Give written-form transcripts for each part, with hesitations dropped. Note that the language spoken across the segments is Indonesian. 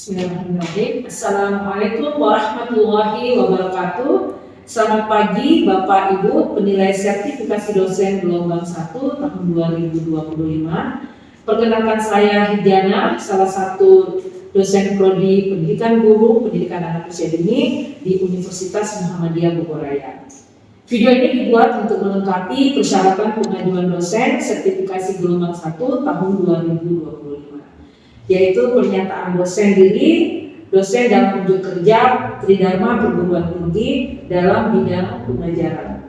Bismillahirrahmanirrahim. Assalamualaikum warahmatullahi wabarakatuh. Selamat pagi Bapak Ibu penilai sertifikasi dosen gelombang 1 tahun 2025. Perkenalkan saya Hidiana, salah satu dosen prodi Pendidikan Guru Pendidikan Anak Usia Dini di Universitas Muhammadiyah Bogoraya. Video ini dibuat untuk melengkapi persyaratan pengajuan dosen sertifikasi gelombang 1 tahun 2025. Yaitu pernyataan dosen diri, dosen dalam unjuk kerja tridharma perguruan tinggi dalam bidang pengajaran.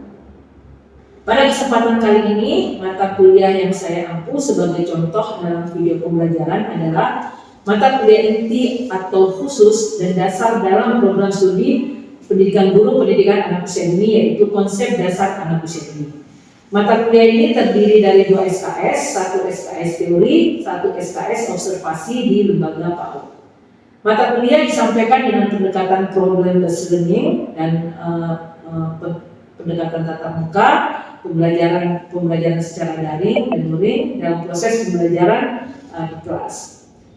Pada kesempatan kali ini, mata kuliah yang saya ampu sebagai contoh dalam video pembelajaran adalah mata kuliah inti atau khusus dan dasar dalam program studi pendidikan guru pendidikan anak usia dini, yaitu konsep dasar anak usia dini. Mata kuliah ini terdiri dari 2 SKS, 1 SKS teori, 1 SKS observasi di lembaga PAUD. Mata kuliah disampaikan dengan pendekatan problem-based learning dan pendekatan tatap muka, pembelajaran secara daring dan luring dalam proses pembelajaran di kelas.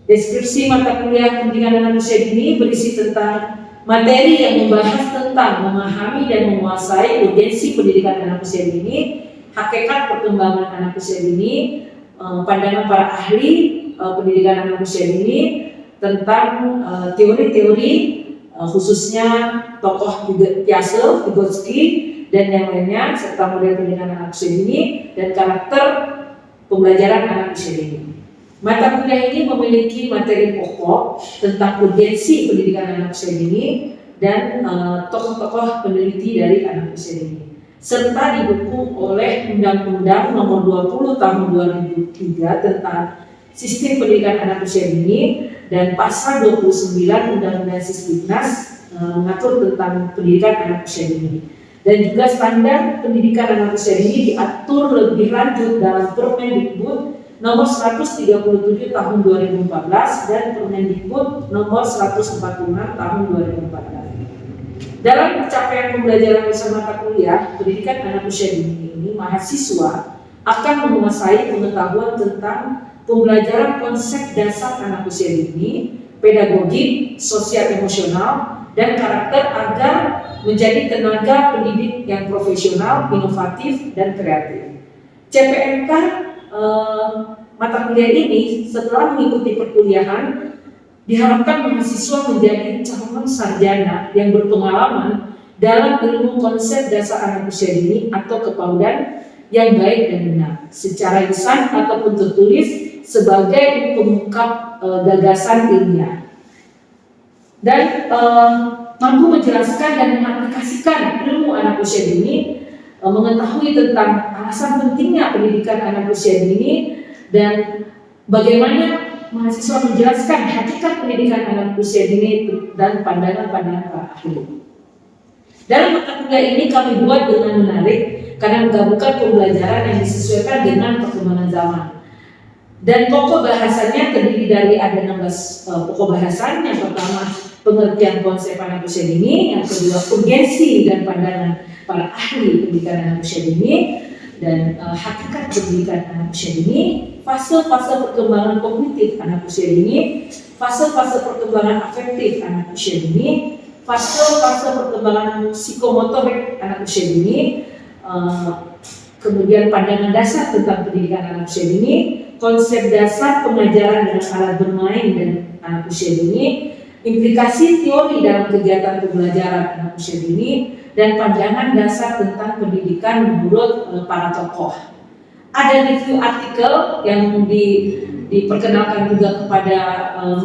Deskripsi mata kuliah pendidikan anak usia dini berisi tentang materi yang membahas tentang memahami dan menguasai urgensi pendidikan anak usia dini, hakikat perkembangan anak usia dini, pandangan para ahli pendidikan anak usia dini tentang teori-teori khususnya tokoh Piaget, Vygotsky dan yang lainnya, serta model pendidikan anak usia dini dan karakter pembelajaran anak usia dini. Mata kuliah ini memiliki materi pokok tentang urgensi pendidikan anak usia dini dan tokoh-tokoh peneliti dari anak usia dini, serta didukung oleh Undang-Undang Nomor 20 Tahun 2003 tentang Sistem Pendidikan Anak Usia Dini dan Pasal 29 Undang-Undang Sisdiknas mengatur tentang pendidikan anak usia dini. Dan juga standar pendidikan anak usia dini diatur lebih lanjut dalam Permendikbud Nomor 137 Tahun 2014 dan Permendikbud Nomor 146 Tahun 2014. Dalam pencapaian pembelajaran bersama mata kuliah pendidikan anak usia dini ini, mahasiswa akan menguasai pengetahuan tentang pembelajaran konsep dasar anak usia dini, pedagogik, sosial emosional, dan karakter agar menjadi tenaga pendidik yang profesional, inovatif, dan kreatif. CPNK mata kuliah ini setelah mengikuti perkuliahan diharapkan mahasiswa menjadi calon sarjana yang berpengalaman dalam ilmu konsep dasar anak usia dini atau kepaudan yang baik dan benar, secara lisan ataupun tertulis sebagai pengungkap gagasan ilmiah, dan mampu menjelaskan dan mengaplikasikan ilmu anak usia dini, mengetahui tentang alasan pentingnya pendidikan anak usia dini dan bagaimana mahasiswa menjelaskan hakikat pendidikan anak usia dini dan pandangan-pandangan para ahli. Dalam mata kuliah ini kami buat dengan menarik karena menggabungkan pembelajaran yang disesuaikan dengan perkembangan zaman. Dan pokok bahasanya terdiri dari ada 16 pokok bahasan. Yang pertama pengertian konsep anak usia dini, yang kedua urgensi dan pandangan para ahli pendidikan anak usia dini, dan hakikat pendidikan anak usia dini, fase-fase perkembangan kognitif anak usia dini, fase-fase perkembangan afektif anak usia dini, fase-fase perkembangan psikomotorik anak usia dini, kemudian pandangan dasar tentang pendidikan anak usia dini, konsep dasar pengajaran dengan alat bermain dan anak usia dini, implikasi teori dalam kegiatan pembelajaran anak usia dini, dan pandangan dasar tentang pendidikan menurut para tokoh. Ada review artikel yang diperkenalkan juga kepada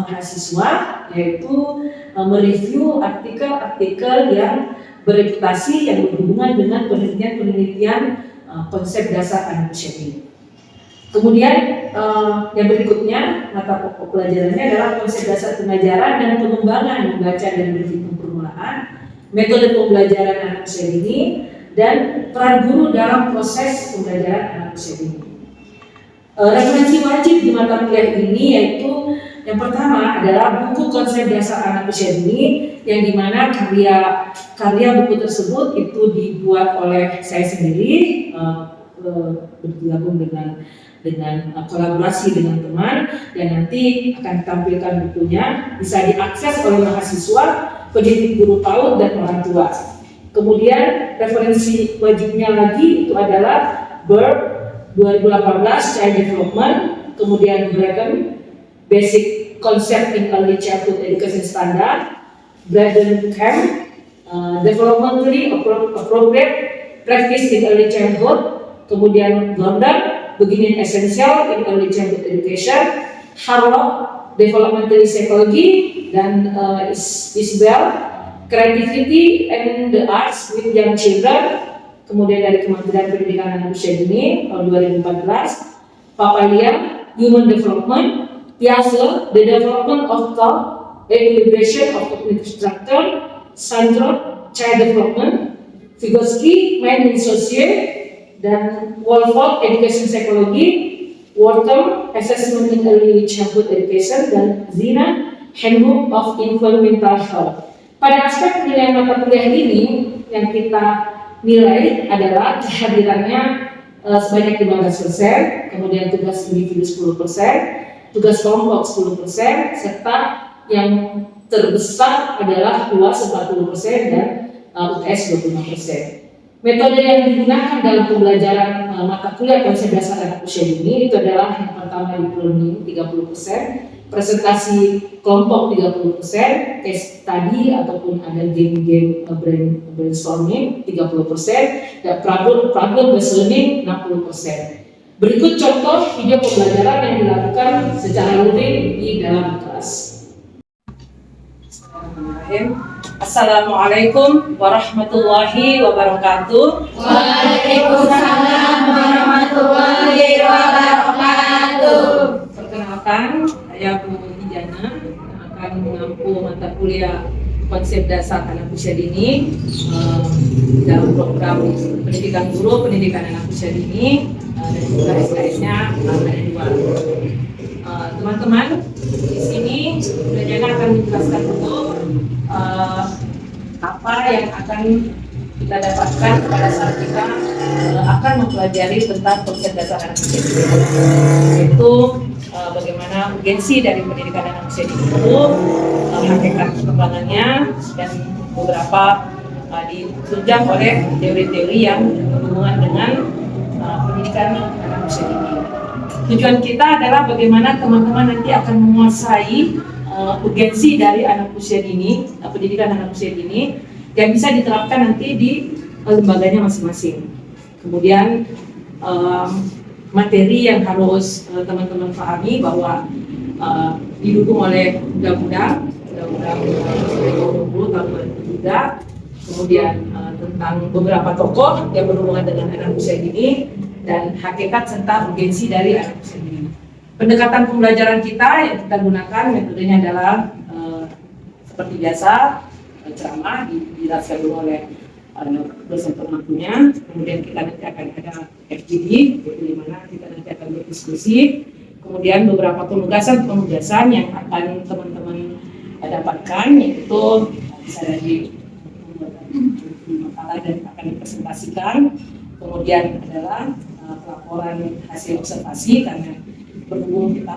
mahasiswa, yaitu mereview artikel-artikel yang bereputasi yang berhubungan dengan penelitian-penelitian konsep dasar anak usia dini. Kemudian yang berikutnya mata pokok pelajarannya adalah konsep dasar pengajaran dan pengembangan membaca dan berhitung permulaan, metode pembelajaran anak usia dini, dan peran guru dalam proses pembelajaran anak usia dini. Referensi wajib di mata kuliah ini yaitu yang pertama adalah buku konsep dasar anak usia dini, yang dimana karya buku tersebut itu dibuat oleh saya sendiri, bergabung dengan kolaborasi dengan teman, dan nanti akan ditampilkan bukunya, bisa diakses oleh mahasiswa, pendidik guru PAUD dan orang tua. Kemudian referensi wajibnya lagi itu adalah BERT 2018 Child Development, kemudian Braden Basic Concept in Early Childhood Education Standard, Braden Camp Developmentally Appropriate Practice in Early Childhood, kemudian Gordon Beginning Essential in Early Childhood Education, Harlow Developmental Psychology, dan Isabel Creativity and the Arts with Young Children, kemudian dari Kementerian Pendidikan dan Usia Dini tahun 2014, Papalia Human Development, Piaget The Development of Thought, Equilibration of Cognitive Structure, Sandro Child Development, Vygotsky Mind and Social, dan Wolford Education Psychology, Wharton Assessment in Early Childhood Education, dan Zina Handbook of Infant Mental Health. Pada aspek penilaian mata kuliah ini yang kita nilai adalah kehadirannya sebanyak 15%, kemudian tugas individu 10%, tugas kelompok 10%, serta yang terbesar adalah UAS 40% dan UTS 25%. Metode yang digunakan dalam pembelajaran mata kuliah konsep dasar anak usia dini itu adalah yang pertama di learning 30%, presentasi kelompok 30%, case study ataupun ada game-game brainstorming 30%, dan problem based learning 60%. Berikut contoh video pembelajaran yang dilakukan secara luring di dalam kelas. Assalamualaikum warahmatullahi wabarakatuh. Waalaikumsalam warahmatullahi wabarakatuh. Perkenalkan, saya Bu Hijana akan mengampu mata kuliah konsep dasar anak usia dini dalam program pendidikan guru, pendidikan anak usia dini, dan juga SKS-nya ada 2. Teman-teman, di sini Bu Hijana akan menjelaskan dulu apa yang akan kita dapatkan pada saat kita akan mempelajari tentang konsep dasar anak usia dini, yaitu bagaimana urgensi dari pendidikan anak usia dini itu, hakikat perkembangannya, dan beberapa ditunjang oleh teori-teori yang berhubungan dengan pendidikan anak usia dini. Tujuan kita adalah bagaimana teman-teman nanti akan menguasai urgensi dari anak usia dini, pendidikan anak usia dini, yang bisa diterapkan nanti di lembaganya masing-masing. Kemudian materi yang harus teman-teman pahami bahwa didukung oleh Undang-Undang 2020 tahun 2003, kemudian tentang beberapa tokoh yang berhubungan dengan anak usia dini, dan hakikat serta urgensi dari anak usia dini. Pendekatan pembelajaran kita yang kita gunakan metodenya adalah seperti biasa, ceramah dijelaskan dulu oleh dosen pemangkunya, kemudian kita nanti akan ada FGD, yaitu di mana kita nanti akan berdiskusi, kemudian beberapa penugasan yang akan teman-teman dapatkan, yaitu bisa dari makalah dan akan dipresentasikan, kemudian adalah pelaporan hasil observasi, karena berhubung kita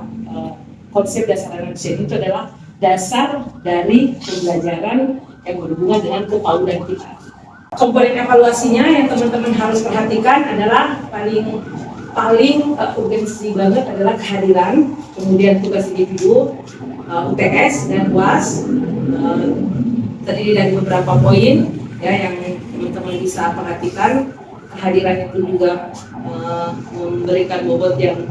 konsep dasar anak usia itu adalah dasar dari pembelajaran yang berhubungan dengan kepaudan kita. Komponen evaluasinya yang teman-teman harus perhatikan adalah paling urgensi banget adalah kehadiran, kemudian tugas individu, UTS dan UAS, terdiri dari beberapa poin ya yang teman-teman bisa perhatikan. Kehadiran itu juga memberikan bobot yang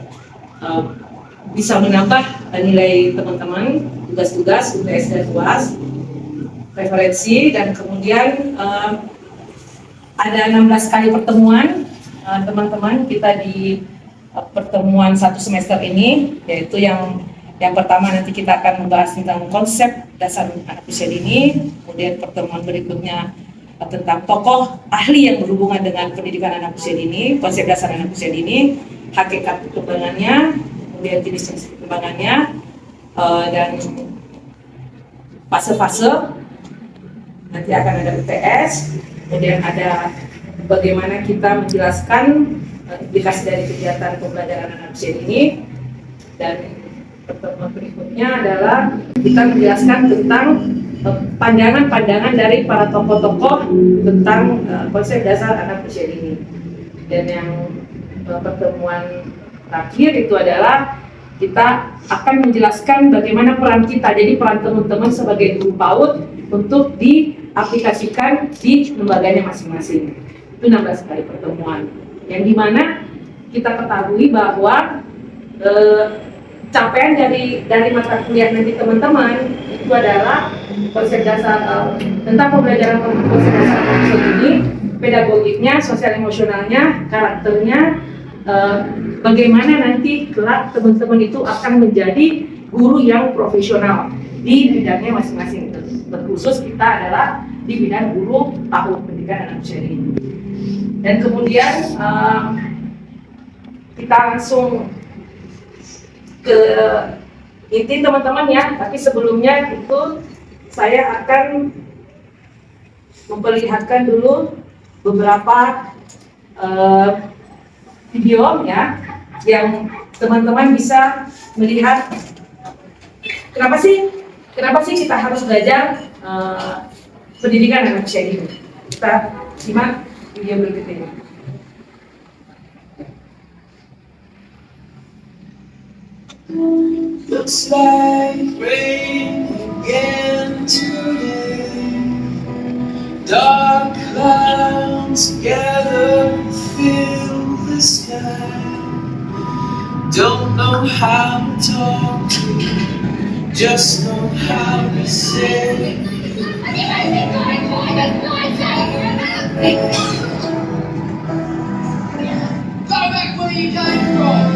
bisa menambah nilai teman-teman, tugas-tugas UTS dan UAS, referensi, dan kemudian ada 16 kali pertemuan teman-teman kita di pertemuan satu semester ini, yaitu yang pertama nanti kita akan membahas tentang konsep dasar anak usia dini, kemudian pertemuan berikutnya tentang tokoh ahli yang berhubungan dengan pendidikan anak usia dini, konsep dasar anak usia dini, hakikat perkembangannya, kemudian jenis perkembangannya, dan fase-fase. Nanti akan ada UTS, kemudian ada bagaimana kita menjelaskan implikasi dari kegiatan pembelajaran anak usia dini. Dan pertemuan berikutnya adalah kita menjelaskan tentang pandangan-pandangan dari para tokoh-tokoh tentang konsep dasar anak usia dini. Dan yang pertemuan terakhir itu adalah kita akan menjelaskan bagaimana peran kita, jadi peran teman-teman sebagai guru PAUD untuk diaplikasikan di lembaganya masing-masing. Itu 16 kali pertemuan, yang dimana kita ketahui bahwa capaian dari mata kuliah nanti teman-teman itu adalah konsep dasar tentang pembelajaran konsep dasar anak ini, pedagogiknya, sosial emosionalnya, karakternya, bagaimana nanti kelak teman-teman itu akan menjadi guru yang profesional di bidangnya masing-masing. Terkhusus kita adalah di bidang guru PAUD, pendidikan anak usia dini. Dan kemudian kita langsung ke inti teman-teman ya, tapi sebelumnya itu saya akan memperlihatkan dulu beberapa video ya, yang teman-teman bisa melihat kenapa sih kita harus belajar pendidikan anak usia dini. Kita simak video berikut ini. Looks like rain again today. Dark clouds gather, fill the sky. Don't know how to talk to you, just know how to say. Go back where you came from.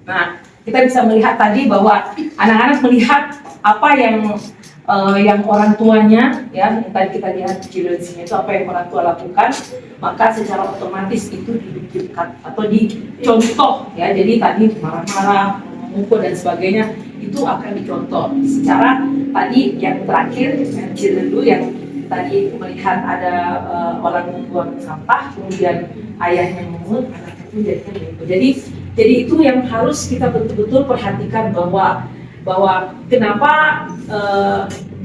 Nah, kita bisa melihat tadi bahwa anak-anak melihat apa yang orang tuanya ya, yang tadi kita lihat ciri-cirinya itu apa yang orang tua lakukan, maka secara otomatis itu dipikirkan atau dicontoh ya. Jadi tadi marah-marah, memukul dan sebagainya itu akan dicontoh secara tadi yang terakhir yang ciri dulu yang tadi melihat ada orang membuang sampah, kemudian ayahnya memungut, anaknya itu jadinya begitu. Jadi itu yang harus kita betul-betul perhatikan bahwa kenapa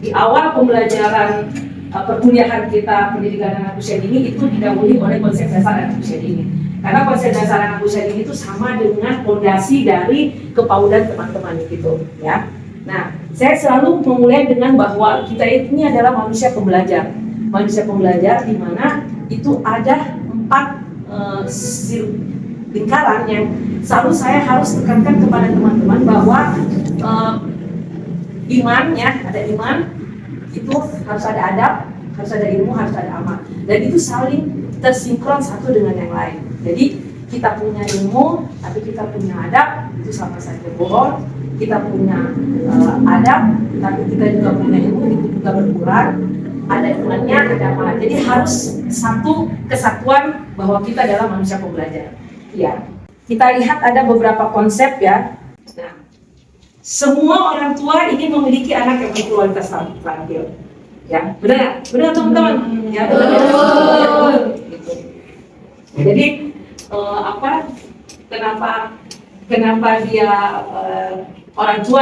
di awal pembelajaran perkuliahan kita pendidikan anak usia dini itu didahului oleh konsep dasar anak usia dini. Karena konsep dasar anak usia dini itu sama dengan fondasi dari kepaudan teman-teman gitu ya. Nah, saya selalu memulai dengan bahwa kita ini adalah manusia pembelajar. Manusia pembelajar di mana itu ada 4 lingkaran yang selalu saya harus tekankan kepada teman-teman bahwa iman ya, ada iman, itu harus ada adab, harus ada ilmu, harus ada amal, dan itu saling tersinkron satu dengan yang lain. Jadi kita punya ilmu tapi kita punya adab, itu sama saja bohong. Kita punya adab tapi kita juga punya ilmu, itu juga berkurang. Ada imannya, ada amal. Jadi harus satu kesatuan bahwa kita adalah manusia pembelajar. Ya, kita lihat ada beberapa konsep ya. Nah, semua orang tua ingin memiliki anak yang berkualitas terampil. Ya, benar teman-teman. Ya, benar. Gitu. Jadi kenapa dia orang tua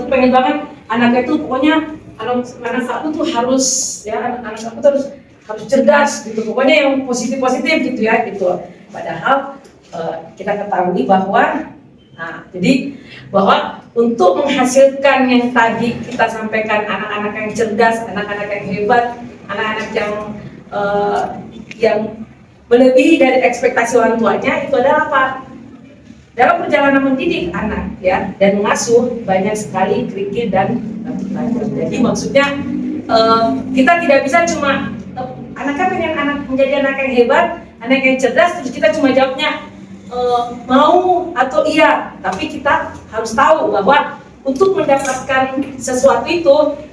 pengen banget anaknya tuh pokoknya anak satu tuh harus ya, anak satu tuh harus cerdas gitu. Pokoknya yang positif gitu ya gitu. Padahal kita ketahui bahwa bahwa untuk menghasilkan yang tadi kita sampaikan, anak-anak yang cerdas, anak-anak yang hebat, anak-anak yang melebihi dari ekspektasi orang tuanya, itu adalah apa? Dalam perjalanan mendidik anak ya dan mengasuh banyak sekali kerikil dan belajar. Jadi maksudnya kita tidak bisa cuma anaknya pengen menjadi anak yang hebat, anak yang cerdas, terus kita cuma jawabnya mau atau iya, tapi kita harus tahu bahwa untuk mendapatkan sesuatu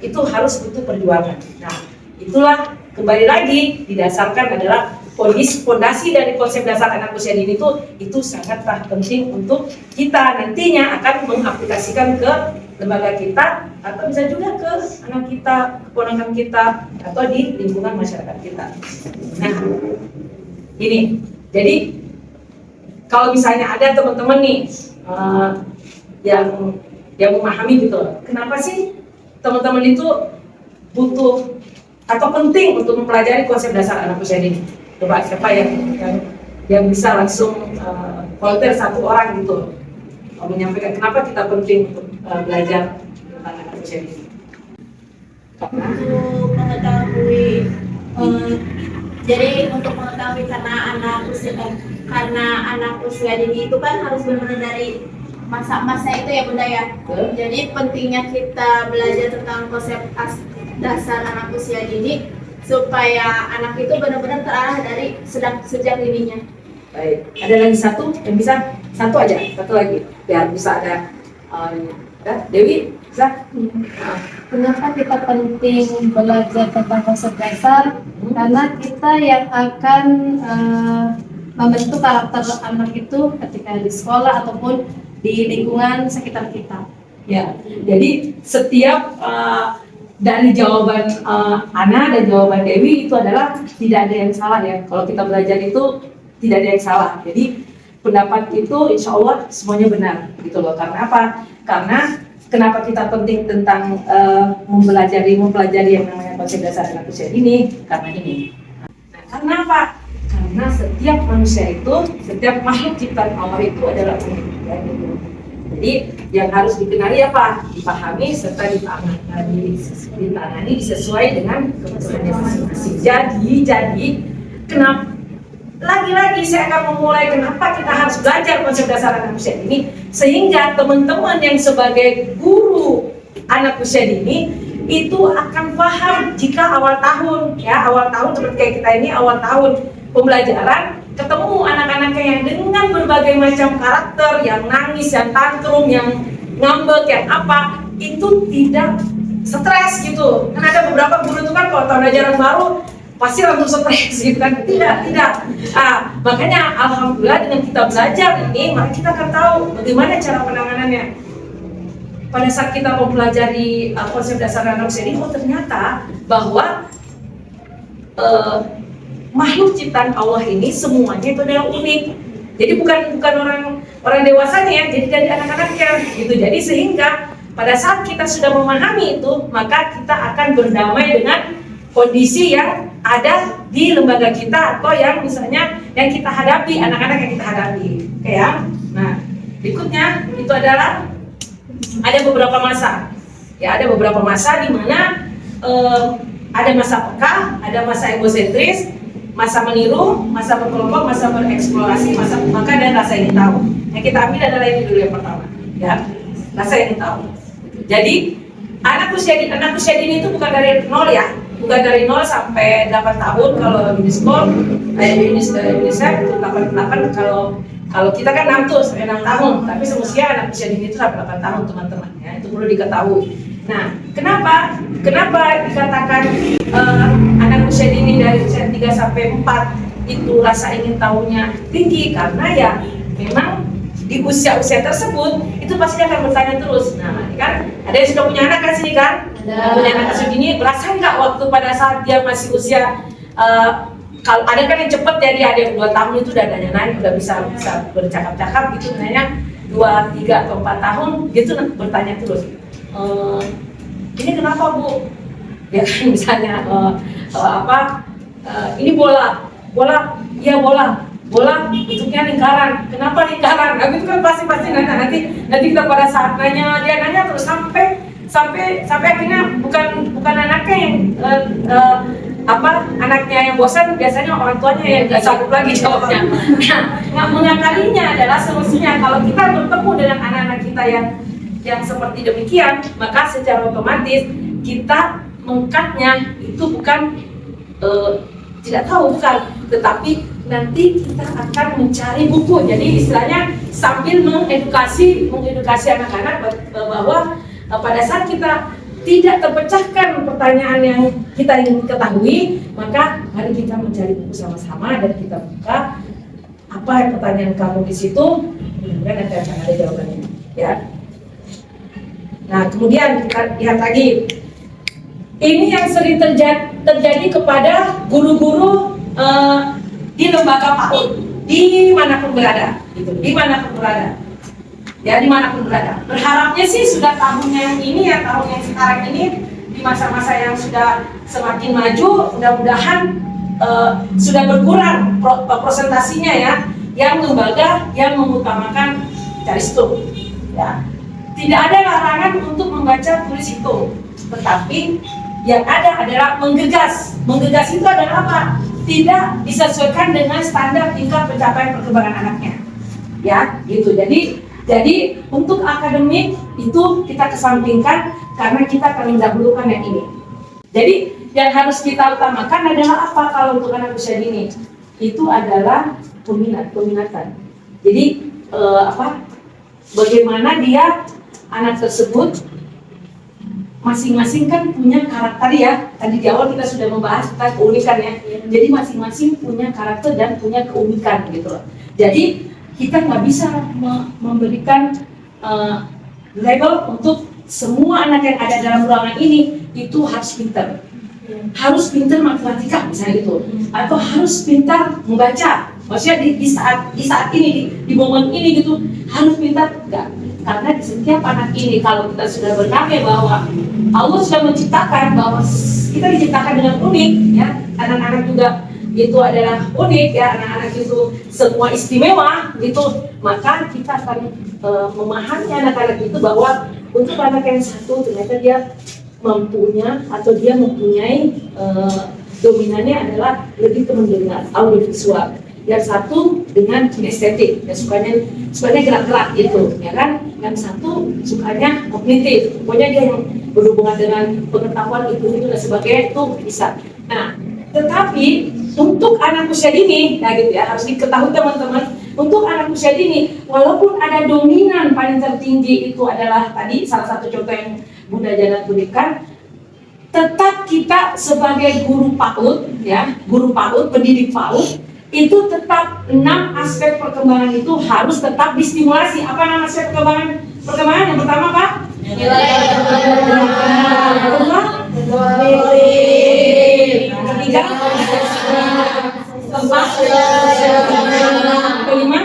itu harus butuh perjuangan. Nah, itulah kembali lagi didasarkan adalah fondasi dari konsep dasar anak usia dini itu sangat penting untuk kita nantinya akan mengaplikasikan ke lembaga kita atau bisa juga ke anak kita, keponakan kita atau di lingkungan masyarakat kita. Nah, ini jadi kalau misalnya ada teman-teman nih yang memahami gitu, kenapa sih teman-teman itu butuh atau penting untuk mempelajari konsep dasar anak usia dini? Coba siapa yang bisa langsung volunteer satu orang gitu menyampaikan kenapa kita penting untuk belajar tentang anak usia dini? Untuk mengetahui jadi untuk mengetahui karena anak usia dini itu kan harus benar-benar dari masa-masa itu ya Bunda ya. Jadi pentingnya kita belajar tentang konsep dasar anak usia dini supaya anak itu benar-benar terarah dari sejak dininya. Baik, ada lagi satu yang bisa satu lagi biar bisa ada Dewi bisa. Kenapa kita penting belajar tentang konsep dasar? Karena kita yang akan membentuk karakter anak itu ketika di sekolah ataupun di lingkungan sekitar kita. Ya, jadi setiap dari jawaban Ana dan jawaban Dewi itu adalah tidak ada yang salah ya. Kalau kita belajar itu tidak ada yang salah. Jadi pendapat itu insya Allah semuanya benar gitu loh. Karena apa? Karena kenapa kita penting tentang mempelajari yang namanya konsep dasar anak usia dini? Karena ini. Nah, karena apa? Karena setiap manusia itu, setiap makhluk ciptaan Allah itu adalah unik ya, gitu. Jadi yang harus dikenali apa? Dipahami serta ditangani sesuai dengan kebutuhannya masing-masing. Jadi kenapa? Lagi-lagi saya akan memulai kenapa kita harus belajar konsep dasar anak usia dini sehingga teman-teman yang sebagai guru anak usia dini itu akan paham jika awal tahun seperti kayak kita ini awal tahun pembelajaran ketemu anak-anaknya yang dengan berbagai macam karakter, yang nangis, yang tantrum, yang ngambek, yang apa itu tidak stres gitu. Kan ada beberapa guru itu kan kalau tahun ajaran baru pasti langsung stres gitu kan. Tidak. Makanya alhamdulillah dengan kita belajar ini, maka kita akan tahu bagaimana cara penanganannya. Pada saat kita mempelajari konsep dasar anak usia dini, ternyata bahwa makhluk ciptaan Allah ini semuanya itu adalah unik. Jadi bukan orang dewasanya ya, jadi dari anak-anaknya gitu. Jadi sehingga pada saat kita sudah memahami itu, maka kita akan berdamai dengan kondisi yang ada di lembaga kita atau yang misalnya yang kita hadapi, anak-anak yang kita hadapi. Oke ya. Nah, berikutnya itu adalah ada beberapa masa. Ya, ada beberapa masa di mana ada masa peka, ada masa egosentris, masa meniru, masa berkelompok, masa bereksplorasi, masa maka dan rasa ingin tahu. Yang kita ambil adalah ini dulu yang pertama, ya, rasa ingin tahu. Jadi anak usia dini itu bukan dari 0 ya, bukan dari 0 sampai 8 tahun kalau UNICEF itu 8 kalau kita kan 6 tuh sampai 6 tahun, tapi semestinya anak usia dini itu sampai 8 tahun teman-teman ya, itu perlu diketahui. Nah, kenapa dikatakan anak usia dini dari usia 3 sampai 4 itu rasa ingin tahunya tinggi? Karena ya memang di usia-usia tersebut itu pasti akan bertanya terus. Nah, kan ada yang sudah punya anak kan sini kan? Punya anak usia dini, berasa nggak waktu pada saat dia masih usia kalau ada kan yang cepet jadi ada yang 2 tahun itu udah nanya, udah bisa bercakap-cakap gitu, nanya 2, 3 atau 4 tahun gitu bertanya terus. Ini kenapa Bu? Ya kan misalnya ini bola, iya bola bentuknya lingkaran. Kenapa lingkaran? Nah, itu kan pasti nanti kita pada saat nanya dia nanya terus sampai akhirnya bukan anaknya yang anaknya yang bosan, biasanya orang tuanya yang nggak sanggup lagi jawabnya. Nah, mengakalinya adalah semestinya kalau kita bertemu dengan anak-anak kita yang seperti demikian, maka secara otomatis kita mengangkatnya itu bukan tidak tahu bukan, tetapi nanti kita akan mencari buku. Jadi istilahnya sambil mengedukasi anak-anak bahwa pada saat kita tidak terpecahkan pertanyaan yang kita ingin ketahui, maka mari kita mencari buku sama-sama dan kita buka apa pertanyaan kamu di situ, kemudian nanti akan ada jawabannya, ya. Nah, kemudian kita lihat lagi, ini yang sering terjadi kepada guru-guru di lembaga PAUD, dimanapun berada, gitu, dimanapun berada. Ya, dimanapun berada. Berharapnya sih sudah tahun yang ini ya, tahun yang sekarang ini, di masa-masa yang sudah semakin maju, mudah-mudahan sudah berkurang prosentasinya ya, yang lembaga yang mengutamakan caristung. Ya, tidak ada larangan untuk membaca tulis itu, tetapi yang ada adalah menggegas. Menggegas itu adalah apa? Tidak disesuaikan dengan standar tingkat pencapaian perkembangan anaknya. Ya, gitu. Jadi untuk akademik itu kita kesampingkan karena kita akan mendahulukan yang ini. Jadi yang harus kita utamakan adalah apa kalau untuk anak usia dini? Itu adalah peminatan. Jadi bagaimana dia anak tersebut masing-masing kan punya karakter ya. Tadi di awal kita sudah membahas tentang keunikan ya. Jadi masing-masing punya karakter dan punya keunikan gitu. Jadi kita nggak bisa memberikan label untuk semua anak yang ada dalam ruangan ini itu harus pintar. Harus pintar matematika misalnya gitu, atau harus pintar membaca. Maksudnya di saat ini di momen ini gitu harus pintar, enggak. Karena di setiap anak ini kalau kita sudah bernafas bahwa Allah sudah menciptakan bahwa kita diciptakan dengan unik ya, anak-anak juga itu adalah unik ya, anak-anak itu semua istimewa gitu, maka kita akan memahami anak-anak itu bahwa untuk anak yang satu ternyata dia mempunyai dominannya adalah lebih ke mendengar audiovisual, yang satu dengan kinestetik, ya sukanya gerak-gerak gitu ya kan, yang satu sukanya kognitif, pokoknya dia yang berhubungan dengan pengetahuan itu dan sebagainya itu bisa. Nah, tetapi untuk anak usia dini, nah gitu ya, harus diketahui teman-teman, untuk anak usia dini, walaupun ada dominan paling tertinggi itu adalah tadi salah satu contoh yang Bunda Jana berikan, tetap kita sebagai guru PAUD, ya, guru PAUD, pendidik PAUD, itu tetap 6 aspek perkembangan itu harus tetap distimulasi. Apa 6 aspek perkembangan? Yang pertama apa? Ketiga, keempat, kelima,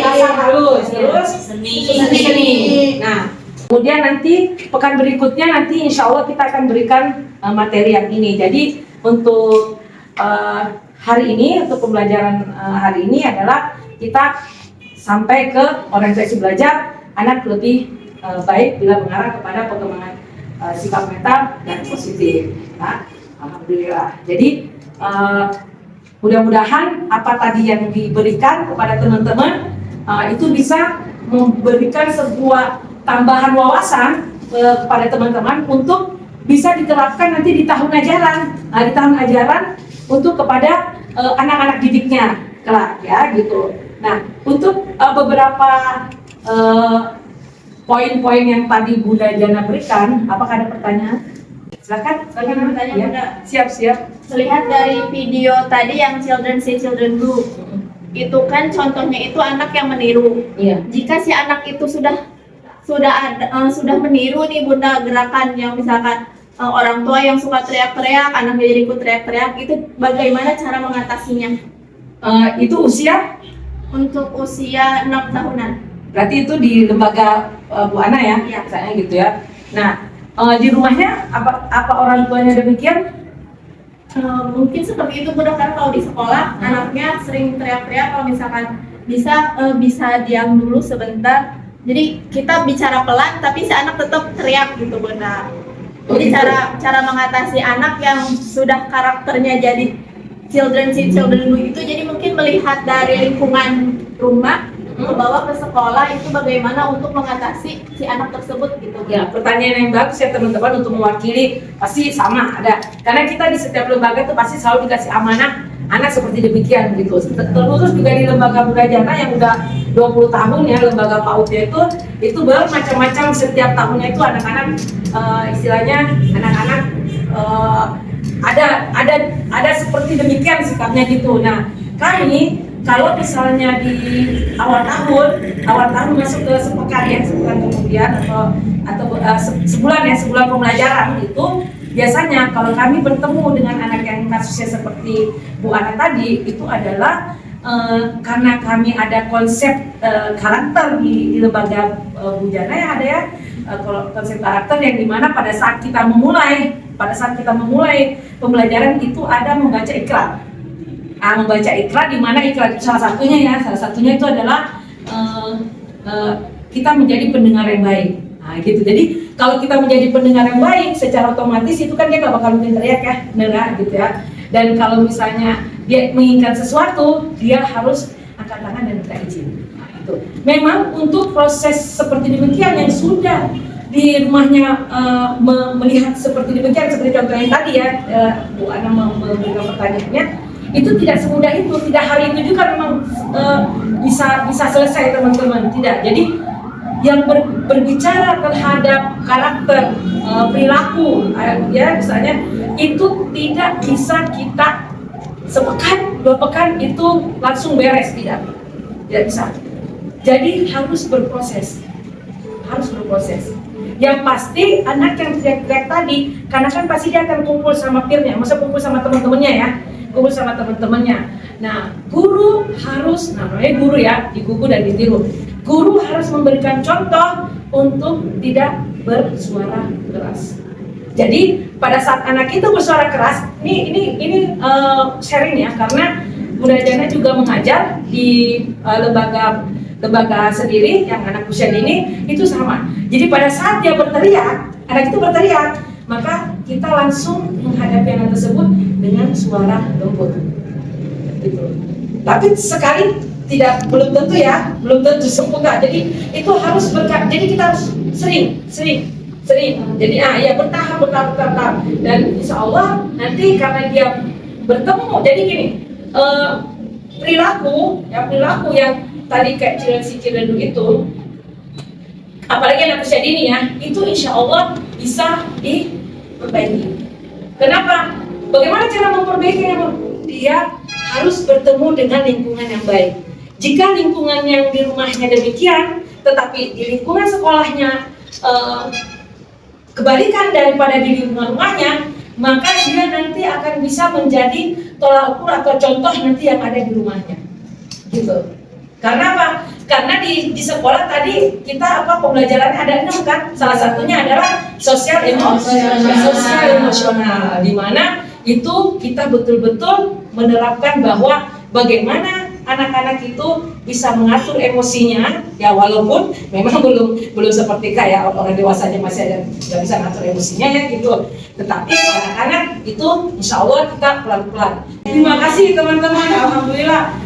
asal halus, terus seni. Nah, kemudian nanti pekan berikutnya nanti insya Allah kita akan berikan materi yang ini. Jadi untuk hari ini, untuk pembelajaran hari ini adalah kita sampai ke orientasi belajar anak lebih baik bila mengarah kepada perkembangan sikap mental dan positif. Nah, alhamdulillah. Jadi mudah-mudahan apa tadi yang diberikan kepada teman-teman itu bisa memberikan sebuah tambahan wawasan kepada teman-teman untuk bisa diterapkan nanti di tahun ajaran. Nah, di tahun ajaran untuk kepada anak-anak didiknya kelak ya gitu. Nah, untuk beberapa poin-poin yang tadi Bunda Jana berikan, apakah ada pertanyaan? Silakan bertanya ya. Bunda. Siap. Melihat dari video tadi yang children see children do, itu kan contohnya itu anak yang meniru. Iya. Jika si anak itu sudah meniru nih Bunda gerakan yang misalkan orang tua yang suka teriak-teriak, anaknya jadi ikut teriak-teriak, itu bagaimana cara mengatasinya? Itu usia? Untuk usia 6 tahunan. Berarti itu di lembaga Bu Ana ya? Iya. Misalnya gitu ya. Nah, di rumahnya apa orang tuanya demikian? Mungkin seperti itu Bunda, karena kalau di sekolah anaknya sering teriak-teriak, kalau misalkan bisa diam dulu sebentar. Jadi kita bicara pelan tapi si anak tetap teriak gitu Bunda. Jadi cara mengatasi anak yang sudah karakternya jadi children see children do itu, jadi mungkin melihat dari lingkungan rumah ke bawah ke sekolah itu bagaimana untuk mengatasi si anak tersebut gitu. Ya, pertanyaan yang bagus ya teman-teman, untuk mewakili pasti sama ada. Karena kita di setiap lembaga itu pasti selalu dikasih amanah anak seperti demikian gitu. Terkhusus juga di lembaga Budajana yang udah 20 tahun ya, lembaga PAUD itu bermacam-macam. Setiap tahunnya itu anak-anak istilahnya anak-anak ada seperti demikian sikapnya gitu. Nah, kami kalau misalnya di awal tahun masuk ke sepekan kemudian atau sebulan pembelajaran itu, biasanya kalau kami bertemu dengan anak yang kasusnya seperti Bu Ana tadi, itu adalah karena kami ada konsep karakter di lembaga Budajana ya, ada ya konsep karakter yang dimana pada saat kita memulai pembelajaran itu ada membaca ikrar. Membaca ikrar, di mana ikrar itu salah satunya itu adalah kita menjadi pendengar yang baik. Nah, gitu. Jadi kalau kita menjadi pendengar yang baik, secara otomatis itu kan dia nggak bakal mungkin teriak ya, benar gitu ya. Dan kalau misalnya dia menginginkan sesuatu, dia harus angkat tangan dan minta izin. Nah, itu. Memang untuk proses seperti demikian yang sudah di rumahnya melihat seperti demikian, seperti contoh yang tadi ya, Bu Ana memberikan pertanyaannya, itu tidak semudah itu, tidak hari itu juga memang bisa selesai teman-teman, tidak. Jadi yang berbicara terhadap karakter, perilaku, ya misalnya itu tidak bisa kita sepekan, 2 pekan itu langsung beres, tidak bisa. Jadi harus berproses. Yang pasti anak yang teriak-teriak tadi, karena kan pasti dia akan kumpul sama peernya, masa kumpul sama teman-temannya ya. Nah, guru harus, namanya guru ya, digugu dan ditiru. Guru harus memberikan contoh untuk tidak bersuara keras. Jadi pada saat anak itu bersuara keras, ini sharing ya, karena Budajana juga mengajar di lembaga sendiri yang anak usia dini itu sama. Jadi pada saat dia anak itu berteriak, maka kita langsung menghadapi anak tersebut dengan suara lembut. Gitu. Tapi sekali belum tentu sempurna. Jadi itu harus jadi kita harus sering. Jadi bertahap. Dan insya Allah nanti karena dia bertemu, jadi gini, perilaku yang tadi kayak Cilendu itu, apalagi anak usia dini ya, itu insya Allah bisa diperbaiki. Kenapa? Bagaimana cara memperbaikinya? Dia harus bertemu dengan lingkungan yang baik. Jika lingkungan yang di rumahnya demikian, tetapi di lingkungan sekolahnya kebalikan daripada di lingkungan rumahnya, maka dia nanti akan bisa menjadi tolak ukur atau contoh nanti yang ada di rumahnya. Gitu. Karena apa? Karena di sekolah tadi kita pembelajarannya ada 6 kan? Salah satunya adalah sosial emosional, di mana itu kita betul-betul menerapkan bahwa bagaimana anak-anak itu bisa mengatur emosinya, ya walaupun memang belum seperti kayak orang dewasanya masih ada nggak bisa mengatur emosinya ya gitu. Tetapi anak-anak itu insya Allah kita pelan-pelan. Terima kasih teman-teman, alhamdulillah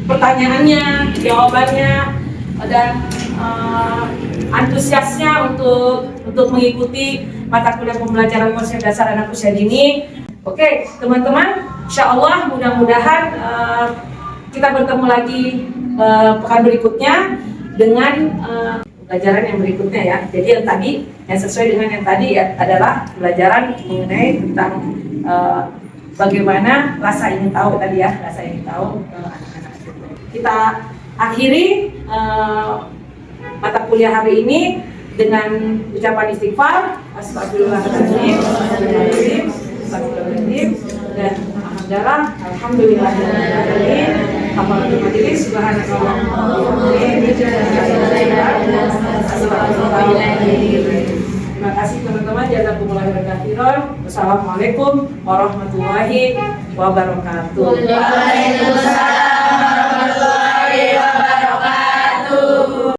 pertanyaannya, jawabannya, dan antusiasnya untuk mengikuti mata kuliah pembelajaran konsep dasar anak usia dini. Oke, teman-teman, insya Allah mudah-mudahan kita bertemu lagi pekan berikutnya dengan pelajaran yang berikutnya ya. Jadi yang sesuai dengan yang tadi ya, adalah pelajaran mengenai tentang bagaimana rasa ingin tahu tadi ya, anak-anak. Kita akhiri mata kuliah hari ini dengan ucapan istighfar, astagfirullahaladzim, dan alhamdulillahirrahmanirrahim. Kafaratul majelis, terima kasih teman-teman, jazakumullah khairan. Wassalamualaikum warahmatullahi wabarakatuh. Waalaikumsalam.